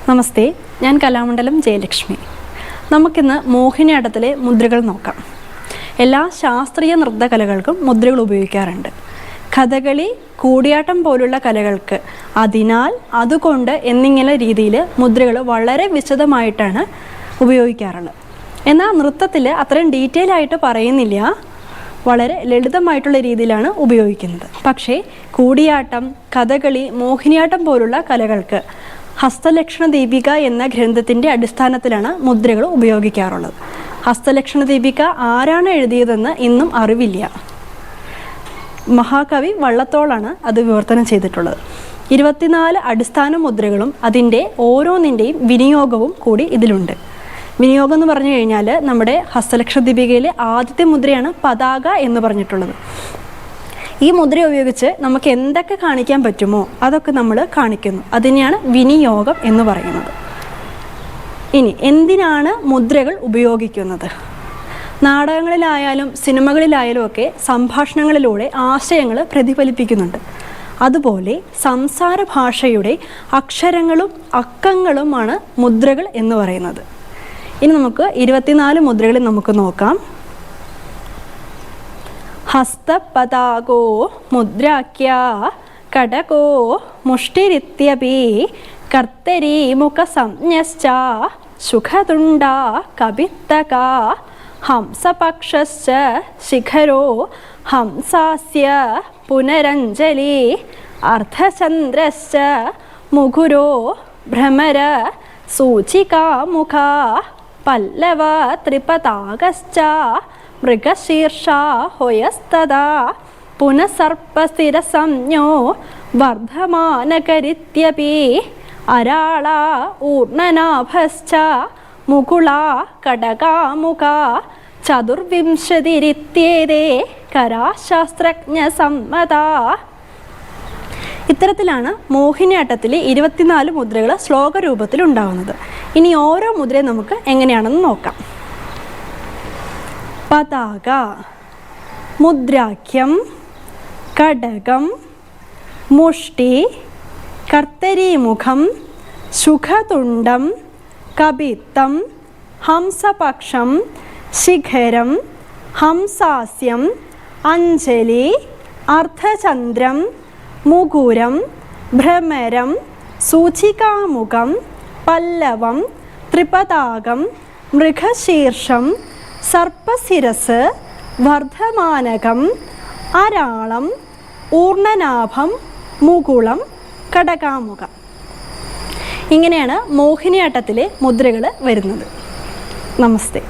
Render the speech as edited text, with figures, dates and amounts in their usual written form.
നമസ്തേ, ഞാൻ കലാമണ്ഡലം ജയലക്ഷ്മി. നമുക്കിന്ന് മോഹിനിയാട്ടത്തിലെ മുദ്രകൾ നോക്കാം. എല്ലാ ശാസ്ത്രീയ നൃത്തകലകൾക്കും മുദ്രകൾ ഉപയോഗിക്കാറുണ്ട്. കഥകളി, കൂടിയാട്ടം പോലുള്ള കലകൾക്ക് അതിനാൽ, അതുകൊണ്ട് എന്നിങ്ങനെ രീതിയിൽ മുദ്രകൾ വളരെ വിശദമായിട്ടാണ് ഉപയോഗിക്കാറുള്ളത്. എന്നാൽ നൃത്തത്തിൽ അത്രയും ഡീറ്റെയിൽ ആയിട്ട് പറയുന്നില്ല, വളരെ ലളിതമായിട്ടുള്ള രീതിയിലാണ് ഉപയോഗിക്കുന്നത്. പക്ഷേ കൂടിയാട്ടം, കഥകളി, മോഹിനിയാട്ടം പോലുള്ള കലകൾക്ക് ഹസ്തലക്ഷണ ദീപിക എന്ന ഗ്രന്ഥത്തിൻ്റെ അടിസ്ഥാനത്തിലാണ് മുദ്രകൾ ഉപയോഗിക്കാറുള്ളത്. ഹസ്തലക്ഷണ ദീപിക ആരാണ് എഴുതിയതെന്ന് ഇന്നും അറിവില്ല. മഹാകവി വള്ളത്തോളാണ് അത് വിവർത്തനം ചെയ്തിട്ടുള്ളത്. 24 അടിസ്ഥാന മുദ്രകളും അതിൻ്റെ ഓരോന്നിൻ്റെയും വിനിയോഗവും കൂടി ഇതിലുണ്ട്. വിനിയോഗം എന്ന് പറഞ്ഞു കഴിഞ്ഞാൽ നമ്മുടെ ഹസ്തലക്ഷണ ദീപികയിലെ ആദ്യത്തെ മുദ്രയാണ് പതാക എന്ന് പറഞ്ഞിട്ടുള്ളത്. ഈ മുദ്ര ഉപയോഗിച്ച് നമുക്ക് എന്തൊക്കെ കാണിക്കാൻ പറ്റുമോ അതൊക്കെ നമ്മൾ കാണിക്കുന്നു. അതിനെയാണ് വിനിയോഗം എന്ന് പറയുന്നത്. ഇനി എന്തിനാണ് മുദ്രകൾ ഉപയോഗിക്കുന്നത്? നാടകങ്ങളിലായാലും സിനിമകളിലായാലും ഒക്കെ സംഭാഷണങ്ങളിലൂടെ ആശയങ്ങൾ പ്രതിഫലിപ്പിക്കുന്നുണ്ട്. അതുപോലെ സംസാര ഭാഷയുടെ അക്ഷരങ്ങളും അക്കങ്ങളുമാണ് മുദ്രകൾ എന്ന് പറയുന്നത്. ഇനി നമുക്ക് 24 മുദ്രകളിൽ നമുക്ക് നോക്കാം. ഹസ്തപതാകോ മുദ്രാഖ്യ കടകോ മുഷ്ടിരിത്യപി കർത്തരീ മുഖസംജ്ഞശ്ച സുഖതുണ്ട കപിത്തക ഹംസപക്ഷശ്ച ശിഖരോ ഹംസാസ്യ പുനരഞ്ജലി അർദ്ധചന്ദ്രശ്ച മുഖുരോ ഭ്രമര സൂചികാമുഖ പല്ലവ ത്രിപതാകശ്ച മൃഗശീർഷാ ഹൊയസ്തദാ പുനഃസർപ്പസ്ഥിരസംജ്ഞോ വർദ്ധമാനകരിത്യപി അരാളാ ഊർണനാഭശ്ച മുകുളാ കടകാമുഖാ ചതുർവിംശതിരിത്യേതേ കരാശാസ്ത്രജ്ഞസമ്മതാ. ഇത്തരത്തിലാണ് മോഹിനിയാട്ടത്തിലെ 24 മുദ്രകൾ ശ്ലോകരൂപത്തിൽ ഉണ്ടാകുന്നത്. ഇനി ഓരോ മുദ്രയും നമുക്ക് എങ്ങനെയാണെന്ന് നോക്കാം. പതാക, മുദ്രാഖ്യം, കടകം, മുഷ്ടി, കർത്തരീമുഖം, സുഖതുണ്ടം, കപിത്തം, ഹംസപക്ഷം, ശിഖരം, ഹംസാസ്യം, അഞ്ജലി, അർദ്ധചന്ദ്രം, മുകുരം, ഭ്രമരം, സൂചികാമുഖം, പല്ലവം, ത്രിപതാകം, മൃഗശീർഷം, സർപ്പശിരസ്, വർദ്ധമാനകം, അരാളം, ഊർണനാഭം, മുകുളം, കടകാമുഖം. ഇങ്ങനെയാണ് മോഹിനിയാട്ടത്തിലെ മുദ്രകൾ വരുന്നത്. നമസ്തേ.